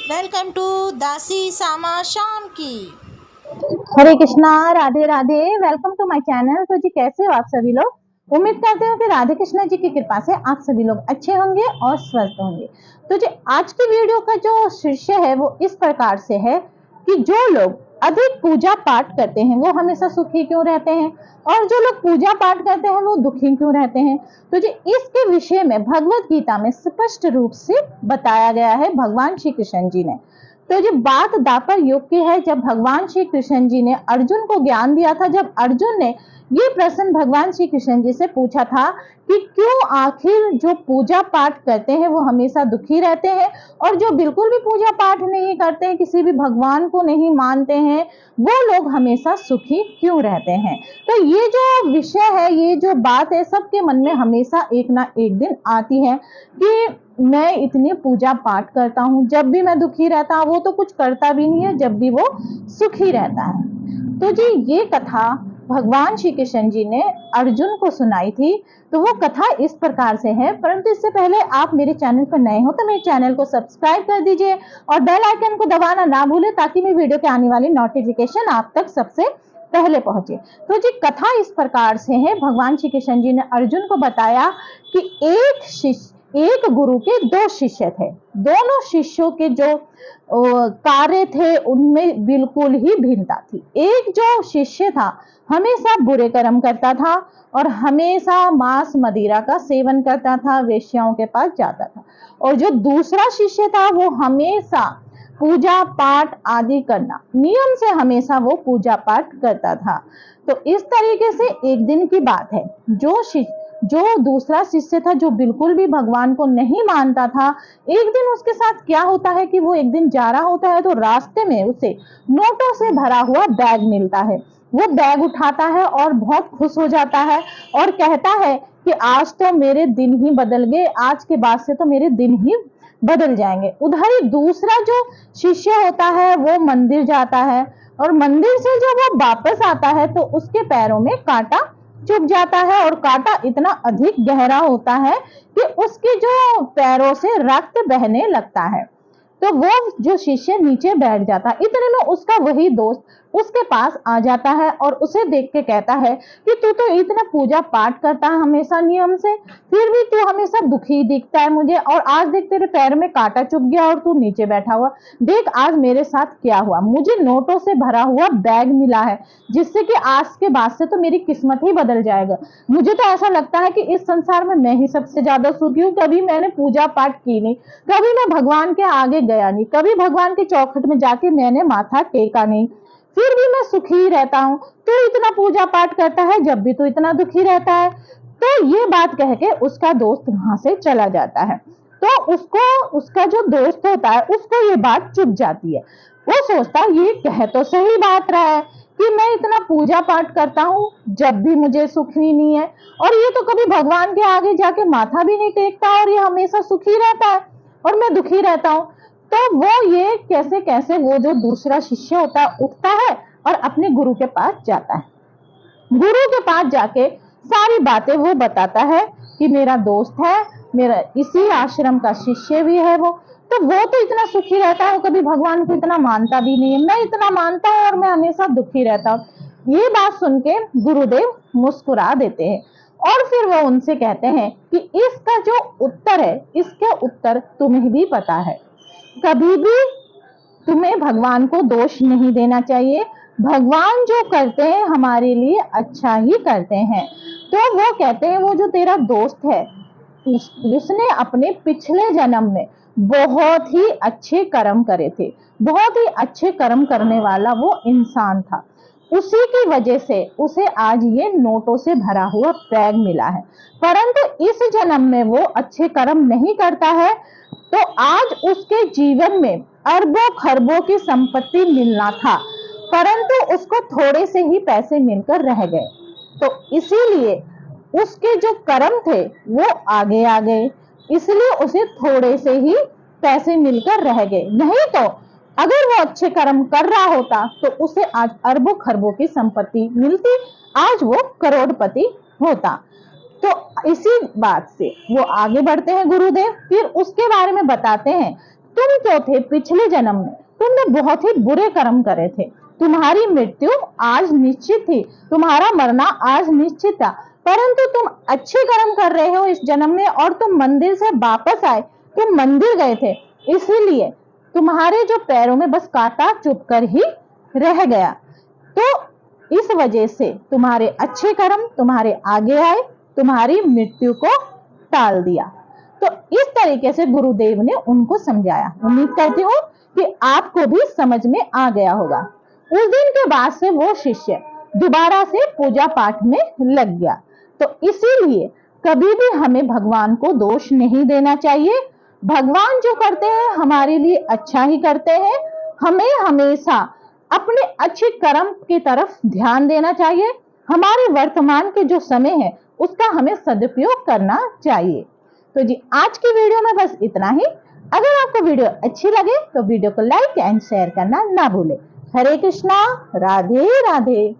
Welcome to दासी सामा शाम की। Hare Krishna, Radhe Radhe. Welcome to my channel. तो जी कैसे हो आप सभी लोग। उम्मीद करते हो कि राधे कृष्णा जी की कृपा से आप सभी लोग अच्छे होंगे और स्वस्थ होंगे। तो जी आज की वीडियो का जो शीर्षक है वो इस प्रकार से है कि जो लोग अधिक पूजा पाठ करते हैं वो हमेशा सुखी क्यों रहते हैं, और जो लोग पूजा पाठ करते हैं वो दुखी क्यों रहते हैं। तो जी इसके विषय में भगवत गीता में स्पष्ट रूप से बताया गया है भगवान श्री कृष्ण जी ने। तो ये बात द्वापर युग की है, जब भगवान श्री कृष्ण जी ने अर्जुन को ज्ञान दिया था। जब अर्जुन ने ये प्रश्न भगवान श्री कृष्ण जी से पूछा था कि क्यों आखिर जो पूजा पाठ करते हैं वो हमेशा दुखी रहते हैं, और जो बिल्कुल भी पूजा पाठ नहीं करते हैं, किसी भी भगवान को नहीं मानते हैं, वो लोग हमेशा सुखी क्यों रहते हैं। तो ये जो विषय है, ये जो बात है, सबके मन में हमेशा एक ना एक दिन आती है कि मैं इतनी पूजा पाठ करता हूँ, जब भी मैं दुखी रहता हूँ, वो तो कुछ करता भी नहीं है, जब भी वो सुखी रहता है। तो जी ये कथा भगवान श्री कृष्ण जी ने अर्जुन को सुनाई थी। तो वो कथा इस प्रकार से है, परंतु इससे पहले आप मेरे चैनल पर नए हो तो मेरे चैनल को सब्सक्राइब कर दीजिए और बेल आइकन को दबाना ना भूलें, ताकि मैं वीडियो के आने वाली नोटिफिकेशन आप तक सबसे पहले पहुंचे। तो जी कथा इस प्रकार से है, भगवान श्री कृष्ण जी ने अर्जुन को बताया कि एक गुरु के दो शिष्य थे। दोनों शिष्यों के जो कार्य थे उनमें बिल्कुल ही भिन्नता थी। एक जो शिष्य था हमेशा बुरे कर्म करता था और हमेशा मांस मदिरा का सेवन करता था, वेश्याओं के पास जाता था। और जो दूसरा शिष्य था वो हमेशा पूजा पाठ आदि करना, नियम से हमेशा वो पूजा पाठ करता था। तो इस तरीके से एक दिन की बात है, जो दूसरा शिष्य था, जो बिल्कुल भी भगवान को नहीं मानता था, एक दिन उसके साथ क्या होता है कि वो एक दिन जा रहा होता है तो रास्ते में उसे नोटों से भरा हुआ बैग मिलता है। वो बैग उठाता है और बहुत खुश हो जाता है और कहता है कि आज तो मेरे दिन ही बदल गए, आज के बाद से तो मेरे दिन ही बदल जाएंगे। उधर ही दूसरा जो शिष्य होता है वो मंदिर जाता है, और मंदिर से जब वो वापस आता है तो उसके पैरों में कांटा चुभ जाता है, और कांटा इतना अधिक गहरा होता है कि उसके जो पैरों से रक्त बहने लगता है। तो वो जो शिष्य नीचे बैठ जाता है, इतने में उसका वही दोस्त उसके पास आ जाता है और उसे देख के कहता है कि तू तो इतना पूजा पाठ करता है हमेशा नियम से, फिर भी तू हमेशा दुखी दिखता है मुझे, और आज देख तेरे पैर में कांटा चुभ गया और तू नीचे बैठा हुआ। देख आज मेरे साथ क्या हुआ, मुझे नोटों से भरा हुआ बैग मिला है, जिससे कि आज के बाद से तो मेरी किस्मत ही बदल जाएगा। मुझे तो ऐसा लगता है कि इस संसार में मैं ही सबसे ज्यादा सुखी हूँ। कभी मैंने पूजा पाठ की नहीं, कभी मैं भगवान के आगे गया नहीं, कभी भगवान के चौखट में जाके मैंने माथा टेका नहीं, फिर भी मैं सुखी रहता हूँ। तू इतना पूजा पाठ करता है, जब भी तू इतना दुखी रहता है। तो ये बात कह के उसका दोस्त वहां से चला जाता है। तो उसका जो दोस्त होता है उसको ये बात चुभ जाती है। वो सोचता है ये कह तो सही बात रहा है कि मैं इतना पूजा पाठ करता हूँ, जब भी मुझे सुख ही नहीं है, और ये तो कभी भगवान के आगे जाके माथा भी नहीं टेकता, और ये हमेशा सुखी रहता है और मैं दुखी रहता हूँ। तो वो ये कैसे कैसे वो जो दूसरा शिष्य होता है उठता है और अपने गुरु के पास जाता है। गुरु के पास जाके सारी बातें वो बताता है कि मेरा दोस्त है, मेरा इसी आश्रम का शिष्य भी है वो तो इतना सुखी रहता है, कभी भगवान को इतना मानता भी नहीं है, मैं इतना मानता हूँ और मैं हमेशा दुखी रहता हूँ। ये बात सुन के गुरुदेव मुस्कुरा देते हैं और फिर वो उनसे कहते हैं कि इसका जो उत्तर है, इसका उत्तर तुम्हें भी पता है। कभी भी तुम्हें भगवान को दोष नहीं देना चाहिए। भगवान जो करते हैं हमारे लिए अच्छा ही करते हैं। तो वो कहते हैं वो जो तेरा दोस्त है उसने अपने पिछले जन्म में बहुत ही अच्छे कर्म करे थे, बहुत ही अच्छे कर्म करने वाला वो इंसान था। उसी की वजह से उसे आज ये नोटों से भरा हुआ बैग मिला है। परंतु इस जन्म में वो अच्छे कर्म नहीं करता है, तो आज उसके जीवन में अरबों खरबों की संपत्ति मिलना था, परंतु उसको थोड़े से ही पैसे मिलकर रह गए। तो इसीलिए उसके जो कर्म थे वो आगे आ गए, इसलिए उसे थोड़े से ही पैसे मिलकर रह गए। नहीं तो अगर वो अच्छे कर्म कर रहा होता तो उसे आज अरबों खरबों की संपत्ति मिलती, आज वो करोड़पति होता। तो इसी बात से वो आगे बढ़ते हैं गुरुदेव, फिर उसके बारे में बताते हैं तुम तो थे पिछले जन्म में, तुमने बहुत ही बुरे कर्म करे थे, तुम्हारी मृत्यु आज निश्चित थी, तुम्हारा मरना आज निश्चित था, परंतु तुम अच्छे कर्म कर रहे हो इस जन्म में और तुम मंदिर से वापस आए, तुम मंदिर गए थे, इसीलिए तुम्हारे जो पैरों में बस कांटा चुभकर ही रह गया। तो इस वजह से तुम्हारे अच्छे कर्म तुम्हारे आगे आए, तुम्हारी मृत्यु को टाल दिया। तो इस तरीके से गुरुदेव ने उनको समझाया। उम्मीद करती हूँ कि आपको भी समझ में आ गया होगा। उस दिन के बाद से वो शिष्य दोबारा से पूजा पाठ में लग गया। तो इसीलिए कभी भी हमें भगवान को दोष नहीं देना चाहिए। भगवान जो करते हैं हमारे लिए अच्छा ही करते हैं। हमें हमेशा अपने अच्छे कर्म की तरफ ध्यान देना चाहिए। हमारे वर्तमान के जो समय है उसका हमें सदुपयोग करना चाहिए। तो जी आज की वीडियो में बस इतना ही। अगर आपको वीडियो अच्छी लगे तो वीडियो को लाइक एंड शेयर करना ना भूले। हरे कृष्णा, राधे राधे।